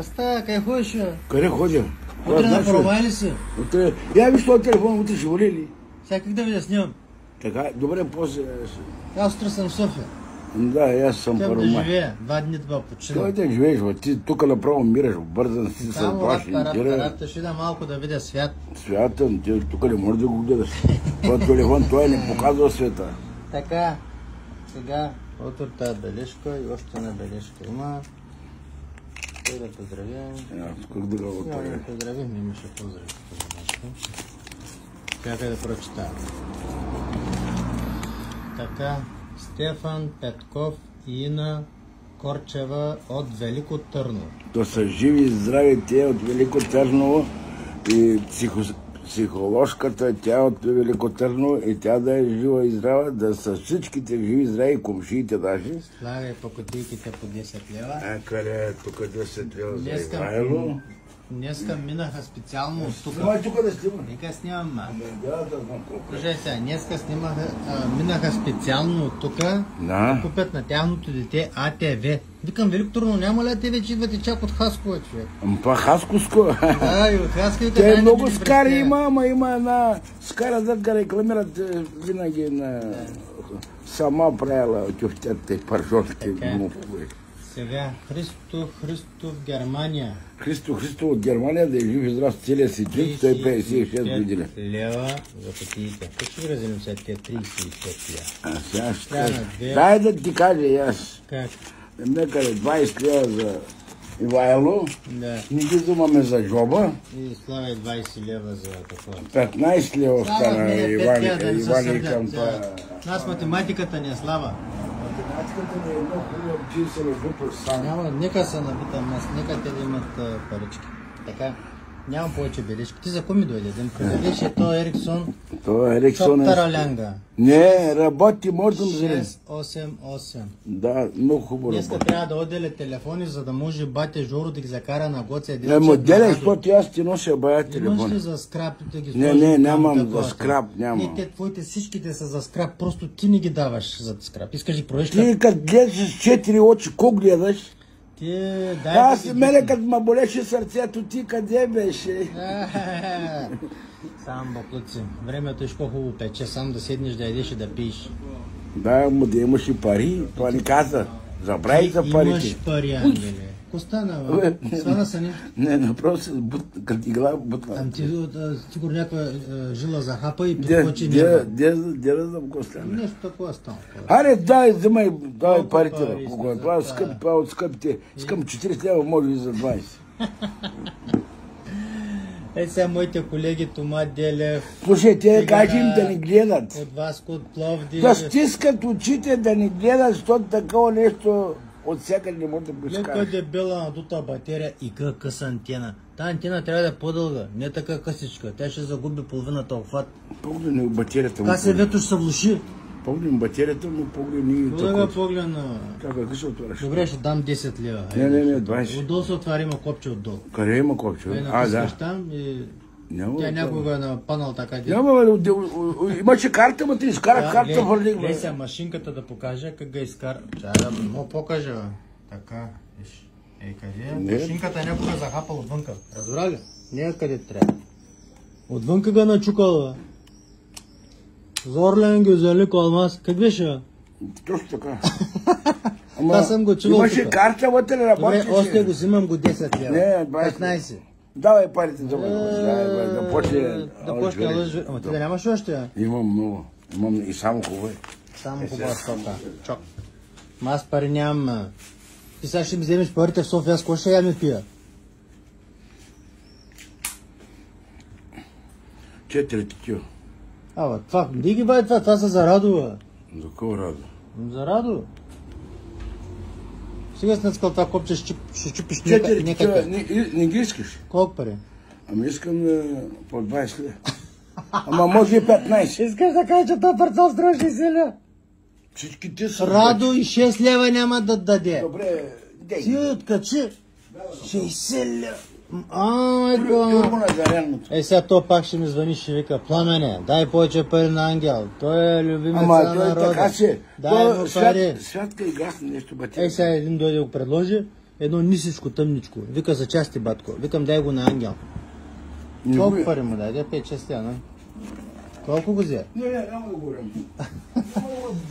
Къста, къде ходиш? Къде ходя? Утре на провай ли си? Утре... Я виж този телефон, утре ще воли ли? Сега как да ви да снимам? Така, добре, после... Аз утре съм в София. Да, аз съм Тям първо. да живея, 2 дни това почина. Той да живееш, бе. Ти тук направо мираш, бързан си се плаши. Апарата, ще да малко да видя свят. Свята, ти тук не можеш да го гледаш. Това телефон, той не показва света. Така, сега отвор тази бележка и още една бележка има. Той да поздравим. Как да го Сега отворя? да поздравим, имаше поздрави. Чакай да прочитам. Така, Стефан Петков и Ина Корчева от Велико Търново. То са живи и здрави те от Велико Търново и психоложката тя от Велико Търново и тя да е жива и здрава, да са всичките живи и здрави, комшиите даже. Слагай по кутийките по 10 лева. А къде е тук 10 лева за Ивайло? Днеска минаха специално от тук. Снимай тук да снимай. Нека снимам, ма. Да знам колко. Слушай сега, днеска минаха специално от тук. Да. Купят на тяхното дете АТВ. Викам, Велико Търново, няма ли АТВ, че идвате чак от Хасково, човек? Това Хасковско. Да, и от Хасково. Те много скари има, ама има една скара, да рекламират винаги на сама правила тюфтете, паржовки. Сега, Христо в Германия. Христо от Германия да е жив и здрав целия си джин, 156 години. Лева за кутиите. Как ще ги разделим сега тия 35 лева? А сега ще Трябва кажа. на две. Дай да ти кажа и аз. Как? Некъде 20 лева за Ивайло, Да. не ги взимаме за джоба, И славя 20 лева за какво? 15 лева остана Иваника към това. Нас математиката не е слава. Математиката не е много хубава, че се разлупаш сам. Няма, нека са набита нас, нека те да имат парички. Така, нямам повече бележки. Ти за кой ми дойде? Да ми провериш, то Ериксон. Това Ериксон е... Чоптаралянга. Не, работи, може да вземе. 688. Да, много хубаво Днеска работи. трябва да отделя телефони, за да може бате Жоро да ги закара на Гоце. Не, моделя, защото аз ти нося бая Имаш ли телефон. за скрап да ги Не, сложиш там нямам такова? за скрап, няма. Не, те твоите всичките са за скрап, просто ти не ги даваш за скрап. Искаш да ги проеш Ти като гледаш с 4 очи, ко гледаш? Ти дай Аз да мене като ма болеше сърцето, ти къде беше? Сам боклуци. Времето е по-хубаво пече, сам да седнеш да ядеш и да пиеш. Да, му да имаш и пари, това ни каза. Забрави за парите. Имаш пари, ангеле. Ко стана, бе? Свана са не? Не, направо се като игла бутна. Ам ти сигурно някаква жила захапа и прикочи нерва. Де да знам какво стане. Нещо такова стана. Аре, дай, взимай, дай Колко парите. пари Кога? искаш? Това е скъп, това е от скъпите. Скъм 40 лева, може и за 20. Е, сега моите колеги Тома Делев, Слушай, те Сега кажи им да ни гледат. от Васко, от Пловдив. Да стискат очите да ни гледат, защото такова нещо от всякъде не може да го Леко изкараш. дебела надута батерия и къса антена. Та антена трябва да е по-дълга, не така късичка. Тя ще загуби половината обхват. Погледни батерията му. КСВ-то ще се влуши. Погледни батерията му, погледни и Да така. погледна. Как ще отвориш? Добре, ще дам 10 лева. Не, 20. Отдолу се отваря, има копче отдолу. Къде има копче? Натискаш там и Няма. тя някога е напанал така. Няма, имаше карта, ма ти изкарах карта върних. Гледай сега машинката да покажа как ga изкара. Чая да му покажа. Така, виж. Ей, къде е? Машинката някога захапала отвънка. Разбра ли? Не е къде трябва. Отвънка ga начукала. Зорлен ги взели колмас. Как беше? Точно така. Аз съм го чувал имаше тук. карта вътре, работеше. Добре, още го взимам го 10 лева. Не, 20. 15. Давай парите за мен. Да почне. Да почне да лъжи. Ама ти да нямаш още? Имам много. Имам и само хубаво. Само хубава стока. Чок. Ма аз пари нямам. Ти сега ще ми вземеш парите в София, аз кой ще я ми пия? 4 такива. Ава, това, диги бай това са за Радо, бе. За кого радо? За Радо. Сега си нацкал това копче, ще чупиш 4 такива. някакъв. Не ги искаш? Колко пари? Ами искам по 20 лева. Ама може и 15. Искаш да кажа, че това парцал струва 60 лева. Всички ти са. Радо и 6 лева няма да даде. Добре, дей. Ти откачи. 60 лева. Майко. Първо на зарядното. Ей, сега то пак ще ми звъни, ще вика, Пламене, дай повече пари на Ангел. Той е любимец Ама на той народа. така се. Дай му пари. Святка и гасна нещо Ей, батерия. сега един дойде го предложи, едно нисичко, тъмничко. Вика за части, батко. Викам, дай го на Ангел. Колко пари му дай? 5-6 лева, не? Колко го взе? Не, няма да говорим.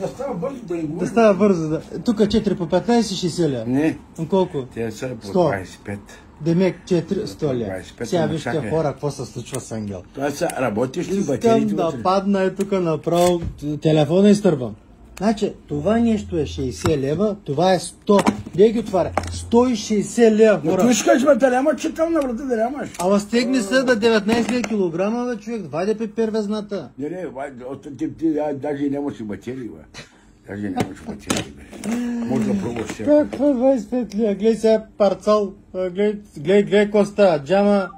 Да става бързо, да не говорим. Да става бързо, да. Тук 4 по 15, 60 лева. Не. Колко? Те са по 100. 25. Демек 100 лева. 25, Сега ама вижте чакай. хора, какво се случва с Ангел. Това са работещи Искам батериите да вътре. падна и тук направо телефона изтървам. Значи, това нещо е 60 лева, това е 100. Дей ги отваря. 160 лева, Но хора. ти искаш, бе, да няма читал на врата, да нямаш. Ама стегни се да 19 лева килограма, бе, човек. Ваде пепер везната. Не, ти даже нямаш и батерии, бе. Даже нямаш батерии, бе. Може да пробваш сега. Каква 25 лева? Гледай сега парцал. Гледай коста. Джама.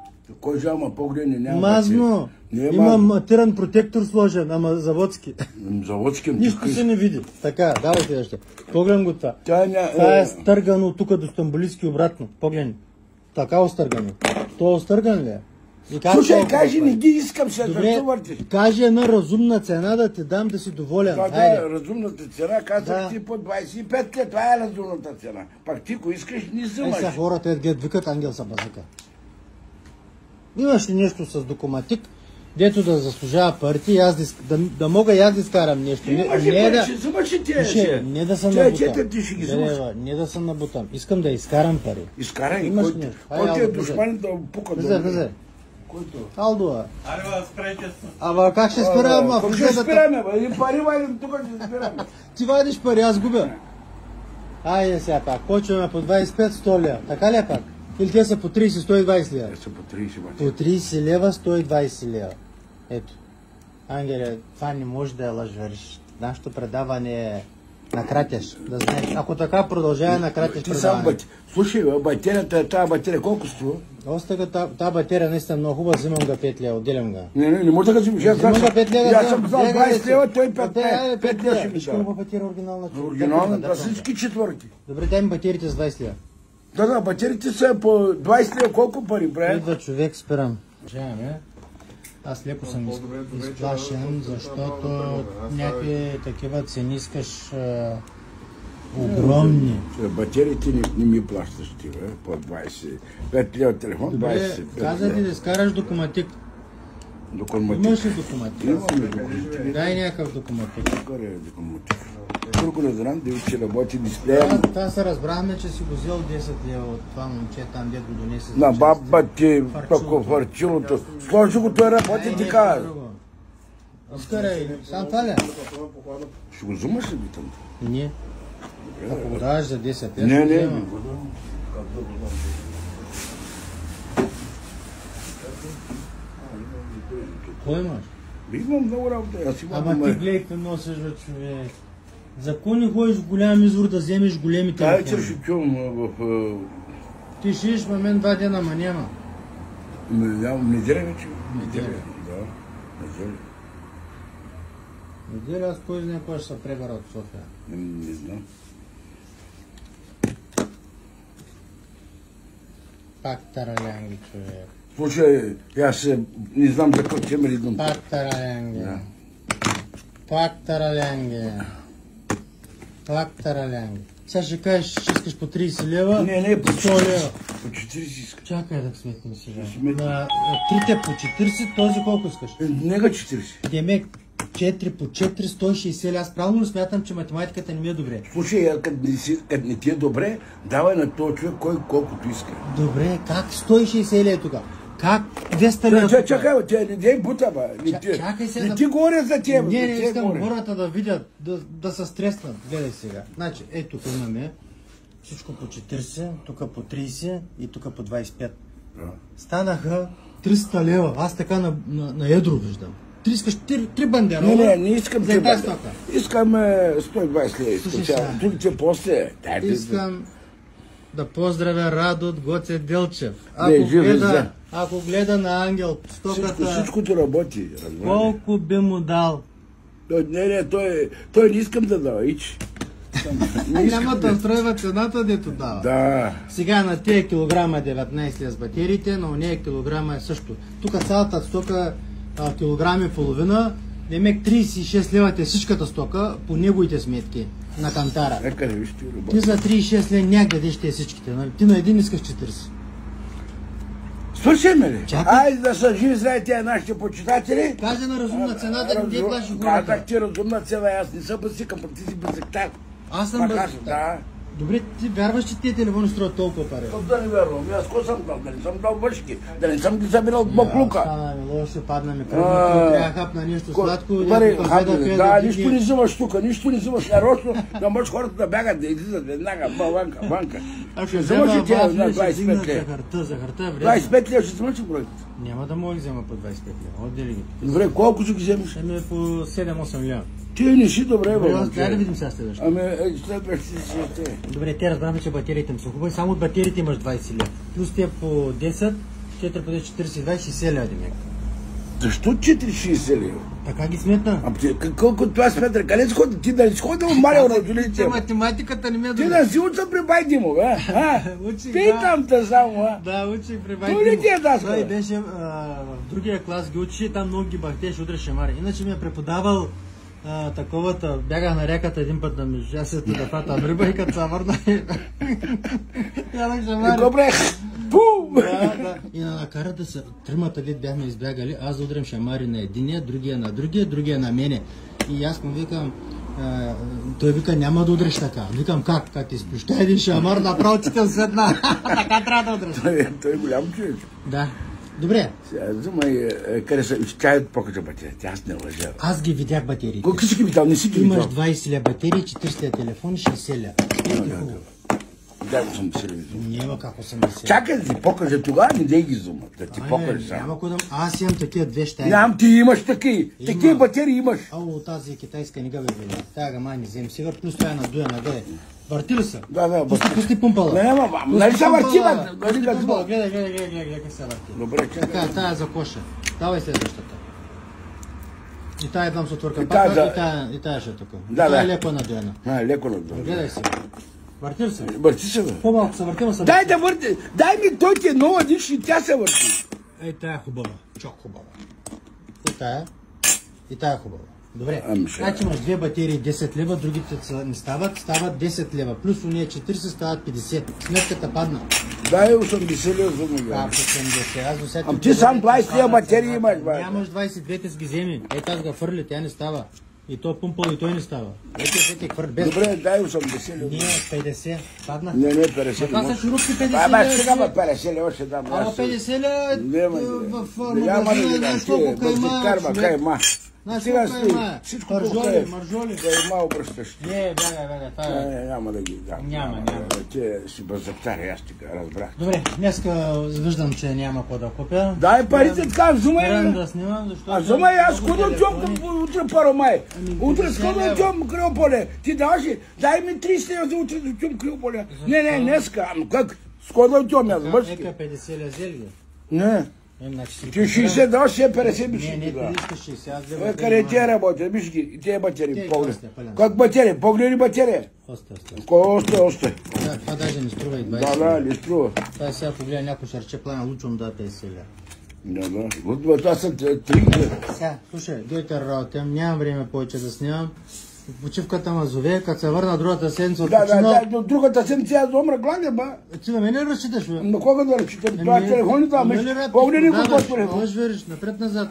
Кой жама погледне, няма Мазно. Не е Има мазно. матиран протектор сложен, ама заводски. Заводски. Нищо се не види. Така, давайте още. Погледам го това. Това Това е стъргано тук до Стамбулийски обратно. Погледни. Така остъргано. То остърган ли е? И как Слушай, толкова кажи, пари? не ги искам се, Добре, защо въртиш? кажи една разумна цена да ти дам да си доволен. Това Хайде. е разумната цена, казах Да. ти по 25 лет, това е разумната цена. Пак ти, ако искаш, не Ей взимаш. сега хората гледат, викат Ангел са базика. Имаш ли нещо с докуматик, дето да заслужава парите и аз да мога и аз да изкарам нещо. Имаш Не ли да... пари, ще взимаш ли тия? Слушай, не да съм Тия набутам. чета ти ще ги взимаш. Не да съм набутам. Искам да изкарам пари. Изкарай, Имаш кой нещо. ти е Алдо, душман да пука Влезе, влезе. Който? Алдо, Аре, бе, спрете се. ама как ще спира, ама Как в ще изгледата? спираме, бе? И пари вадим, тук ще спираме. Ти вадиш пари, аз губя. Айде сега пак, почваме по 25-100 лева. Така ли е пак? Или те са по 30-120 лева? Те са по 30 По бати. 30 лева, 120 лева. Ето. Ангеле, това не може да я лъжвериш. Нашето предаване е на кратеж. Да знаеш. Ако така продължава на кратеж Ти сам предаване. Слушай, бе, батерията, тази батерия колко струва? Остага тази батерия наистина много хубава, взимам ga 5 лева, отделям ga. Не може да го взимаш. Аз Взимам съм ga 5 лева. аз съм взал 20 лева, той 5 лева ще ми Виж дава. колко батерия оригинална. Оригинална, това са всички четвърки. Добре, дай ми батериите с 20 лева. Да, батериите са по 20 лева, колко пари правят? Идва човек, спирам. Уважаеми, аз леко съм изплашен, защото някакви такива цени искаш огромни. Батериите не ми плащаш ти, бе, по 25 лева телефон, Добре, 25 каза ти да изкараш докуматик. Докуматик. Имаш ли докуматик? Имаме докуматик. Дай някакъв докуматик. Горе е докуматик. Друго не знам, да че работи дисплея. Това се разбрахме, че си го взел 10 лева от това момче там, дето го донесе. На баба ти, Фарчилото. пък фарчилото. Сложи го, той работи така. Изкарай, сам това ли е? Ще го взимаш ли би там? Не. Ако го даваш за 10 лева, Не, ще не. взема. Кой имаш? Имам много работа, аз имам. Ама ти гледай какво носиш, бе, човек. За кой не ходиш в голям извор да вземеш големи Тая че телефони? ще чувам в... Ти ще иш мен 2 дена, ама няма. Неделя вече. Неделя. Да, неделя. Неделя аз кой знае кой ще се пребера от София. Не знам. Пак таралянги, човек. Слушай, аз не знам за какво тема идвам. Пак таралянги. Да. Пак таралянги. Пак таралянги. Сега ще кажеш, че искаш по 30 лева. Не, по 100 лева. По 40 искам. Чакай да сметнем сега. Сметни. На трите по 40, този колко искаш? Нега 40. Демек, 4 по 4, 160 лева. Аз правилно ли смятам, че математиката не ми е добре? Слушай, като не ти е добре, давай на този човек кой колкото иска. Добре, как 160 лева тук? Как 200 лева тук? Чакай, бе, тя не дей бута, бе. Чакай сега Не да- ти говоря за теб. Не, ти искам говоря. хората да видят, да се стреснат. Гледай сега. Значи, ето тук имаме всичко по 40, тук по 30 и тук по 25. Да. Станаха 300 лева. Аз така на едро виждам. Ти искаш 3 бандерова. Не искам за тази стока. Искам 120 лева. Слушай Искам сега. другите после. Дайте. Искам да поздравя Радо от Гоце Делчев. жив, Ако гледа на Ангел стоката, Всичкото работи. разбрали. колко би му дал? Той не искам да дава. Ич. Не искам Няма да устройва цената, дето дава. Да. Сега на тези килограма е 19 лева с батериите, на ония килограма е също. Тук цялата стока килограм и половина, демек 36 лева е всичката стока по неговите сметки. на кантара. Нека не вижте Ти работа. за 36 лен някъде дадеш те всичките, нали? Ти на един искаш 40. Свършим ли? Чакай. Айде да са живи, здрави тия нашите почитатели. Каже на разумна цена да не ги плаши хората. Казах ти разумна цена, аз не съм бъсикам, пък ти си бъсиктар. Аз съм бъз... Да. Добре, ти вярваш, че тия телефони струват толкова пари? То да не вярвам, аз ко съм дал, да не съм дал въшки, да не съм ги забирал от боклука. Стана ми лошо, падна ми кръвно, трябва да хапна нещо сладко. Да, нищо не взимаш тук, нищо не взимаш нарочно, да можеш хората да бягат, да излизат веднага, банка. Ще взимаш и тя на 25 лева. За харта е вредно. 25 лева ще взимаш ли проект? Няма да мога да взема по 25 лева. Отдели ги. Добре, колко ще ги вземеш? Еми по 7-8 лева. Ти не си добре, Добре, бе. дай да видим сега следващото. Ами, следващи си те. Добре, те разбрахме, че батериите им са хубави. Само от батериите имаш 20 лева. Плюс те по 10, 4 по 10, 42, 60 лева, Демек. Защо 4,60 лева? Така ги сметна. Ама ти, колко това сметра? Къде си ходи? Ти да не си ходил в Марио на жулите? Математиката не ме Ти да си уча при бай Димо, бе? Учих, Питам те само, а? Да, учих при бай Той ли ти е даскал? Той беше в другия клас, ги учи, там много ги бахтеше, утре шамари. Иначе ми е преподавал таковата, бягах на реката един път да ми жасето да фатам риба и като се върна. Ядах шамари. Добре, пум! Да. И накара да се, тримата вид бяхме избягали, аз да удрям шамари на единия, другия на мене. И аз му викам, той вика, няма да удреш така. Викам, как ти спуща един шамар, направо ти те светна. Така трябва да удреш. Той е голям човек. Да. Добре. Сега, взимай, къде са, тя покажа батерията, аз не лъжа. Аз ги видях батериите. Колко си ги видял, не си ги видял? Имаш 20 лева батерии, 40 лева телефон, 60 лева. Да, съм се виждал. Няма как 80. Чакай да ти покажа тогава, не дей ги зума, да ти покажа само. Няма кой да... Аз имам такива две щаи. Нямам, ти имаш такива. Такива батерии имаш. Ало, тази китайска не га бе бе. Тая гама не взем сигър, плюс това е надуена, гледай. Върти ли са? Да, Пусти пумпала. Няма, нали се върти, бе? Нали да Пумпала, гледай как се върти. Добре, чакай. Така, тая за коша. Давай следващата. И тая еднам се отвърка И тая пака, и тая ще е тук. Да, Тая е да. леко надуена. Леко надуена. Гледай се. Върти ли се? Върти се, бе. По-малко се върти, но се Дай да върти. Дай ми, той ти е нова диш и тя се върти. Ей, тая е хубава. Чок хубава. И тая е хубава. Добре. Значи имаш две батерии 10 лева, другите не стават 10 лева. Плюс у нея 40 стават 50. Сметката падна. Дай 80 лева за мога. Как 80? Аз до сега... Ам ти сам 20 лева батерии имаш, бе. Нямаш 22-те с ги вземи. Ей, тази ga фърли, тя не става. И то пумпал, и той не става. Ей, хвърли без... Добре, дай 80 лева. Не, 50. Падна. Не, 50 Това лева. са шурупки 50 лева. Ама сега 50 лева ще дам. Ама 50 лева в магазина, знаеш колко кайма. Знаеш Сега колко кайма. всичко Маржоли. Кайма обръщаш. Не, бягай. Няма да ги дам. Няма. Те си бъзаптари, аз ти разбрах. Добре, днеска виждам, че няма какво да купя. Дай парите така, взумай. Спирам да снимам, защото... А взумай, аз хода отивам утре първо май. Утре хода отивам Кривополе. Ти даваш ли? Дай ми 30 лева за утре да отивам Кривополе. Не, днеска. Ама как? Скоро отивам аз, въшки. Нека 50 лева взели ги. Не. Ти 60 даваш, ще 50 биш. Не, ти искаш 60, аз взема. Къде тя работя? Виж ги, и тия батерии, поглед. Как батерия? Погледи батерия. Остай. Това даже не струва и 20. Да, не струва. Това сега погледа някой шарче плана, лучвам да 50 лева. Да. Това са 3. Сега, слушай, дойте работям, нямам време повече да снимам. Почивката ма зове, като се върна другата седмица от почина... Да, другата седмица аз умра гладен, ба. Ти на мене разчиташ, бе? На кога да разчитам? Това е телефони там. Погледи го по телефон. Можеш вериш, напред-назад.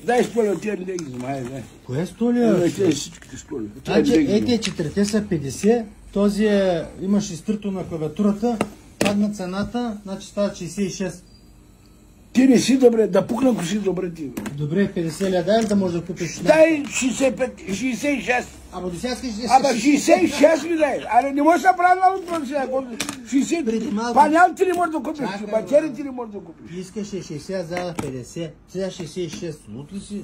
Дай столи от тия да ги взема, Кое столи? Всичките столи. Ей, четирите са 50, този имаш изтрито на клавиатурата, падна цената, значи става 66. Ти не си добре, да пукна, ако си добре ти. Добре, 50 лева, дай да можеш да купиш. Дай 66. Ама до сега искаш... Ама 66 ми дай. Аре, не можеш да прави на от сега. 60. Панял ти не можеш да купиш. Батерии ти не можеш да купиш. Искаш 60, за 50. Сега 66. Лут ли си?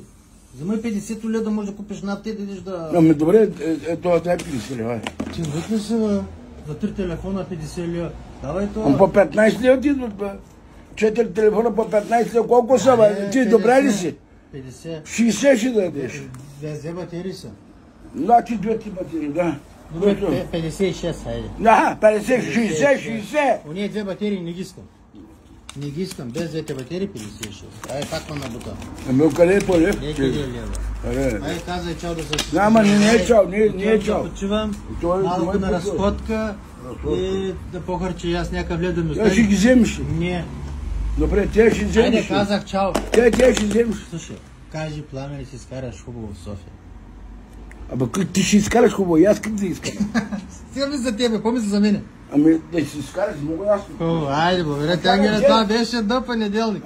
Взимай 50 лева да можеш да купиш над те, да идеш да... Ами добре, това е 50 лева. Ти лут ли си, бе? За 3 телефона 50 лева. Давай това. Ама по 15 лева ти идват, бе. 4 телефона по 15 лева. Колко са, бе? Ти добре ли си? 50. 60 ще дадеш. Две батерии са. Значи две ти батерии, да. Добре, 56, хайде. Да, 50, 60. Уния две батерии не ги искам. Не ги искам, без двете батерии 56. Ай, как ме набута? Ами къде е по-лев? Не, къде е лева. Ай, казай чао да се... Ама не е чао, не е чао. Да почивам, малко на разходка и да похарча и аз някакъв лед да ми Тя ще ги вземеш. Не. Добре, тя ще вземеш. Айде, казах чао. Тя ще вземеш. Слушай, кажи Пламен, си изкараш хубаво в София. Ама как ти ще изкараш хубаво, и аз как да изкарам? Сега мисля за тебе, помисли за мене. Ами да си изкараш много ясно. Айде, благодаря, тя това беше до понеделник.